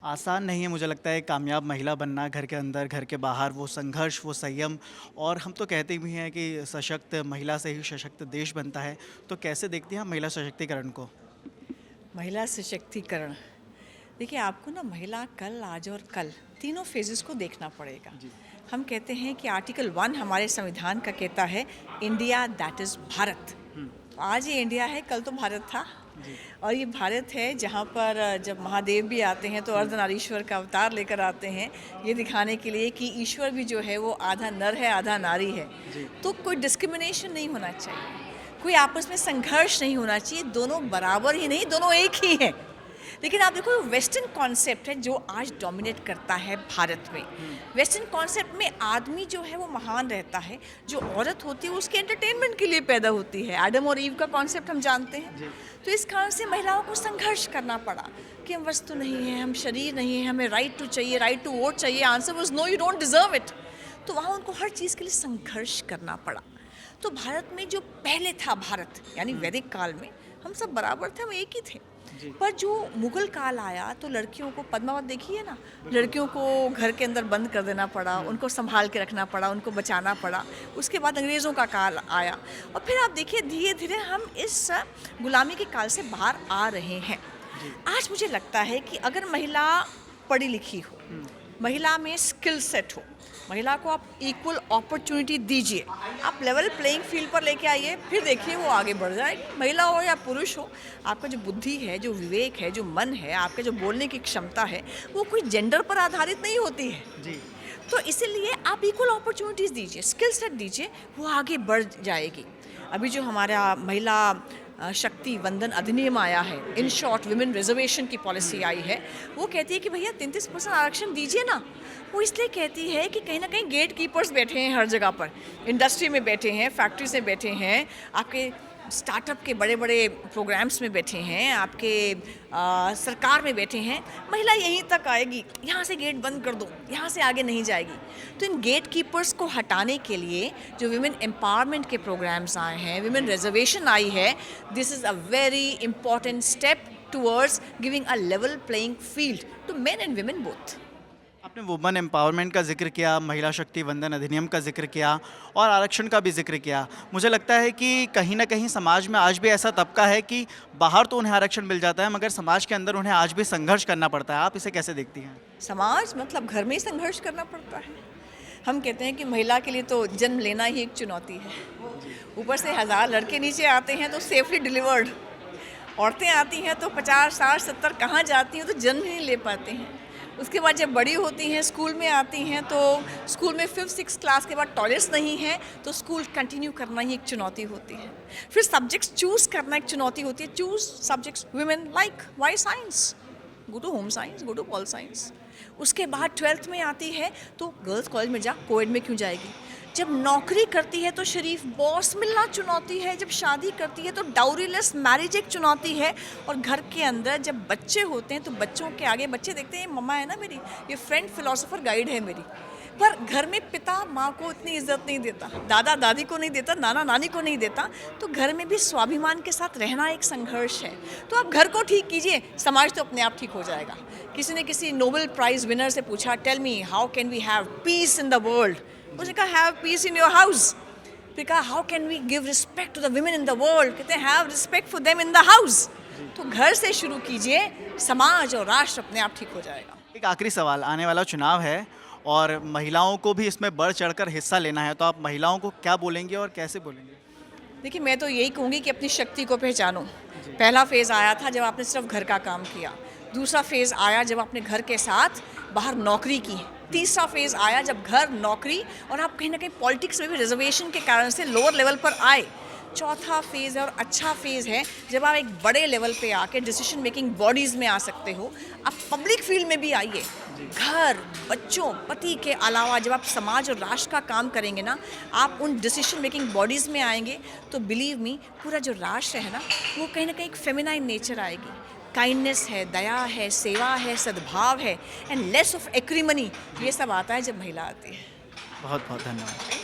आसान नहीं है मुझे लगता है कामयाब महिला बनना, घर के अंदर, घर के बाहर, वो संघर्ष, वो संयम। और हम तो कहते भी हैं कि सशक्त महिला से ही सशक्त देश बनता है। तो कैसे देखती हैं आप महिला सशक्तिकरण को? महिला सशक्तिकरण। देखिए, आपको ना महिला कल, आज और कल तीनों फेजेस को देखना पड़ेगा। जी। हम कहते हैं कि आर्टिकल 1 हमारे संविधान का कहता है इंडिया दैट इज़ भारत। तो आज ये इंडिया है, कल तो भारत था। जी। और ये भारत है जहाँ पर जब महादेव भी आते हैं तो अर्धनारीश्वर का अवतार लेकर आते हैं, ये दिखाने के लिए कि ईश्वर भी जो है वो आधा नर है आधा नारी है। जी। तो कोई डिस्क्रिमिनेशन नहीं होना चाहिए, कोई आपस में संघर्ष नहीं होना चाहिए, दोनों बराबर ही नहीं, दोनों एक ही हैं। लेकिन आप देखो, वेस्टर्न कॉन्सेप्ट है जो आज डोमिनेट करता है भारत में। वेस्टर्न कॉन्सेप्ट में आदमी जो है वो महान रहता है, जो औरत होती है उसके एंटरटेनमेंट के लिए पैदा होती है। एडम और ईव का कॉन्सेप्ट हम जानते हैं। तो इस कारण से महिलाओं को संघर्ष करना पड़ा कि हम वस्तु नहीं है, हम शरीर नहीं है, हमें राइट टू चाहिए, राइट टू वोट चाहिए। Answer was no, you don't deserve it. तो वहाँ उनको हर चीज़ के लिए संघर्ष करना पड़ा। तो भारत में जो पहले था, भारत यानी वैदिक काल में हम सब बराबर थे, हम एक ही थे। पर जो मुगल काल आया तो लड़कियों को, पद्मावत देखी है ना, लड़कियों को घर के अंदर बंद कर देना पड़ा, उनको संभाल के रखना पड़ा, उनको बचाना पड़ा। उसके बाद अंग्रेज़ों का काल आया और फिर आप देखिए धीरे धीरे हम इस गुलामी के काल से बाहर आ रहे हैं। आज मुझे लगता है कि अगर महिला पढ़ी लिखी हो, महिला में स्किल सेट हो, महिला को आप इक्वल अपॉर्चुनिटी दीजिए, आप लेवल प्लेइंग फील्ड पर लेके आइए, फिर देखिए वो आगे बढ़ जाएगी। महिला हो या पुरुष हो, आपका जो बुद्धि है, जो विवेक है, जो मन है, आपके जो बोलने की क्षमता है, वो कोई जेंडर पर आधारित नहीं होती है। जी। तो इसीलिए आप इक्वल अपॉर्चुनिटीज़ दीजिए, स्किल सेट दीजिए, वो आगे बढ़ जाएगी। अभी जो हमारा महिला शक्ति वंदन अधिनियम आया है, इन शॉर्ट विमेन रिजर्वेशन की पॉलिसी आई है, वो कहती है कि भैया 33% आरक्षण दीजिए ना। वो इसलिए कहती है कि कहीं ना कहीं गेट कीपर्स बैठे हैं हर जगह पर, इंडस्ट्री में बैठे हैं, फैक्ट्रीज में बैठे हैं, आपके स्टार्टअप के बड़े बड़े प्रोग्राम्स में बैठे हैं, आपके सरकार में बैठे हैं। महिला यहीं तक आएगी, यहाँ से गेट बंद कर दो, यहाँ से आगे नहीं जाएगी। तो इन गेट कीपर्स को हटाने के लिए जो विमेन एम्पावरमेंट के प्रोग्राम्स आए हैं, विमेन रिजर्वेशन आई है, this is a very important step towards giving a level playing field to men and women both. आपने वुमेन एम्पावरमेंट का जिक्र किया, महिला शक्ति वंदन अधिनियम का जिक्र किया और आरक्षण का भी जिक्र किया। मुझे लगता है कि कहीं ना कहीं समाज में आज भी ऐसा तबका है कि बाहर तो उन्हें आरक्षण मिल जाता है, मगर समाज के अंदर उन्हें आज भी संघर्ष करना पड़ता है। आप इसे कैसे देखती हैं? समाज मतलब घर में ही संघर्ष करना पड़ता है। हम कहते हैं कि महिला के लिए तो जन्म लेना ही एक चुनौती है। ऊपर से 1000 लड़के नीचे आते हैं तो सेफली डिलीवर्ड, औरतें आती हैं तो 50, 60, 70 कहाँ जाती हैं तो जन्म ही नहीं ले पाते हैं। उसके बाद जब बड़ी होती हैं, स्कूल में आती हैं, तो स्कूल में 5th 6th क्लास के बाद टॉयलेट्स नहीं है तो स्कूल कंटिन्यू करना ही एक चुनौती होती है। फिर सब्जेक्ट्स चूज़ करना एक चुनौती होती है। Choose subjects women like why science, go to home science, go to pol science. उसके बाद 12th में आती है तो गर्ल्स कॉलेज में जा, कोएड में क्यों जाएगी। जब नौकरी करती है तो शरीफ बॉस मिलना चुनौती है, जब शादी करती है तो डाउरीलेस मैरिज एक चुनौती है। और घर के अंदर जब बच्चे होते हैं तो बच्चों के आगे बच्चे देखते हैं मम्मा है ना मेरी, ये फ्रेंड फिलोसोफर गाइड है मेरी। पर घर में पिता माँ को इतनी इज्जत नहीं देता, दादा दादी को नहीं देता, नाना नानी को नहीं देता, तो घर में भी स्वाभिमान के साथ रहना एक संघर्ष है। तो आप घर को ठीक कीजिए, समाज तो अपने आप ठीक हो जाएगा। किसी ने किसी नोबेल प्राइज विनर से पूछा, tell me how can we have peace in the world. उसने कहा have peace in your house. फिर कहा how can we give respect to the women in the world. कहते हैं have respect for them in the house. तो घर से शुरू कीजिए, समाज और राष्ट्र अपने आप ठीक हो जाएगा। एक आखिरी सवाल, आने वाला चुनाव है और महिलाओं को भी इसमें बढ़ चढ़कर हिस्सा लेना है, तो आप महिलाओं को क्या बोलेंगे और कैसे बोलेंगे? देखिए, मैं तो यही कहूँगी कि अपनी शक्ति को पहचानो। पहला फेज़ आया था जब आपने सिर्फ घर का काम किया, दूसरा फेज़ आया जब आपने घर के साथ बाहर नौकरी की, तीसरा फेज़ आया जब घर, नौकरी और आप कहीं ना कहीं पॉलिटिक्स में भी रिजर्वेशन के कारण से लोअर लेवल पर आए, चौथा फेज़ है और अच्छा फेज़ है जब आप एक बड़े लेवल पे आके डिसीजन मेकिंग बॉडीज़ में आ सकते हो। आप पब्लिक फील्ड में भी आइए, घर, बच्चों, पति के अलावा जब आप समाज और राष्ट्र का काम करेंगे ना, आप उन डिसीजन मेकिंग बॉडीज़ में आएंगे तो बिलीव मी, पूरा जो राष्ट्र है ना वो कहीं ना कहीं एक फेमिनाइन नेचर आएगी। काइंडनेस है, दया है, सेवा है, सद्भाव है एंड लेस ऑफ एक्रीमनी। ये सब आता है जब महिला आती है। बहुत बहुत धन्यवाद।